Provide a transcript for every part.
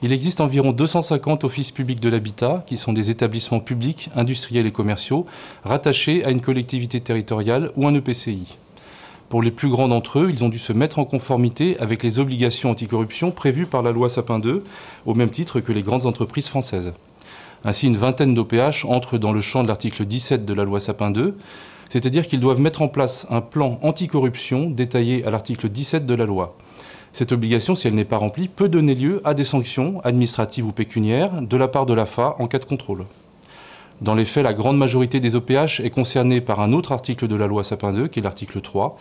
Il existe environ 250 offices publics de l'habitat, qui sont des établissements publics, industriels et commerciaux, rattachés à une collectivité territoriale ou un EPCI. Pour les plus grands d'entre eux, ils ont dû se mettre en conformité avec les obligations anticorruption prévues par la loi Sapin II, au même titre que les grandes entreprises françaises. Ainsi, une vingtaine d'OPH entrent dans le champ de l'article 17 de la loi Sapin II, c'est-à-dire qu'ils doivent mettre en place un plan anticorruption détaillé à l'article 17 de la loi. Cette obligation, si elle n'est pas remplie, peut donner lieu à des sanctions administratives ou pécuniaires de la part de l'AFA en cas de contrôle. Dans les faits, la grande majorité des OPH est concernée par un autre article de la loi Sapin II, qui est l'article 3,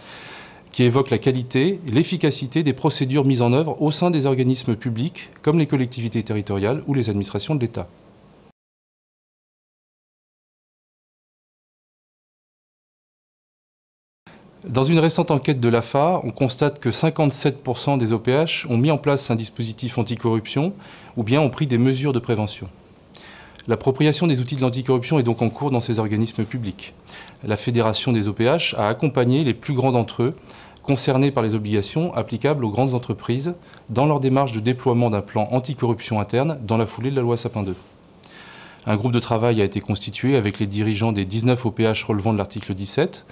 qui évoque la qualité et l'efficacité des procédures mises en œuvre au sein des organismes publics, comme les collectivités territoriales ou les administrations de l'État. Dans une récente enquête de l'AFA, on constate que 57% des OPH ont mis en place un dispositif anticorruption ou bien ont pris des mesures de prévention. L'appropriation des outils de l'anticorruption est donc en cours dans ces organismes publics. La Fédération des OPH a accompagné les plus grands d'entre eux concernés par les obligations applicables aux grandes entreprises dans leur démarche de déploiement d'un plan anticorruption interne dans la foulée de la loi Sapin II. Un groupe de travail a été constitué avec les dirigeants des 19 OPH relevant de l'article 17.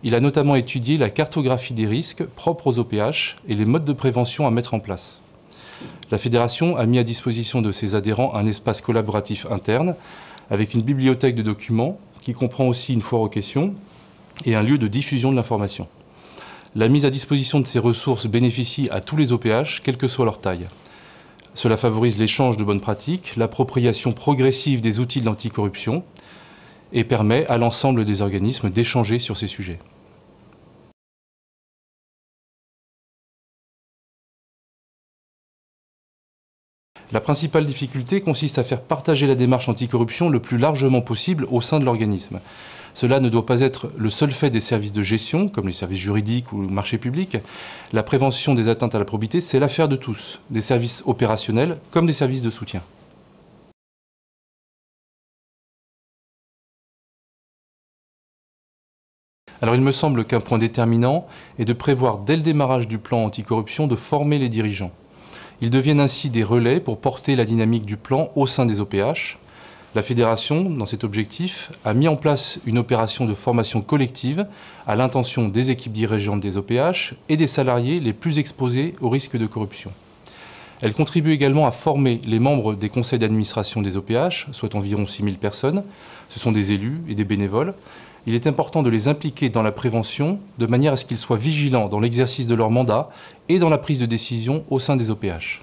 Il a notamment étudié la cartographie des risques propres aux OPH et les modes de prévention à mettre en place. La Fédération a mis à disposition de ses adhérents un espace collaboratif interne avec une bibliothèque de documents qui comprend aussi une foire aux questions et un lieu de diffusion de l'information. La mise à disposition de ces ressources bénéficie à tous les OPH, quelle que soit leur taille. Cela favorise l'échange de bonnes pratiques, l'appropriation progressive des outils de l'anticorruption et permet à l'ensemble des organismes d'échanger sur ces sujets. La principale difficulté consiste à faire partager la démarche anticorruption le plus largement possible au sein de l'organisme. Cela ne doit pas être le seul fait des services de gestion, comme les services juridiques ou le marché public. La prévention des atteintes à la probité, c'est l'affaire de tous, des services opérationnels comme des services de soutien. Alors il me semble qu'un point déterminant est de prévoir dès le démarrage du plan anticorruption de former les dirigeants. Ils deviennent ainsi des relais pour porter la dynamique du plan au sein des OPH. La Fédération, dans cet objectif, a mis en place une opération de formation collective à l'intention des équipes dirigeantes des OPH et des salariés les plus exposés au risque de corruption. Elle contribue également à former les membres des conseils d'administration des OPH, soit environ 6 000 personnes. Ce sont des élus et des bénévoles. Il est important de les impliquer dans la prévention de manière à ce qu'ils soient vigilants dans l'exercice de leur mandat et dans la prise de décision au sein des OPH.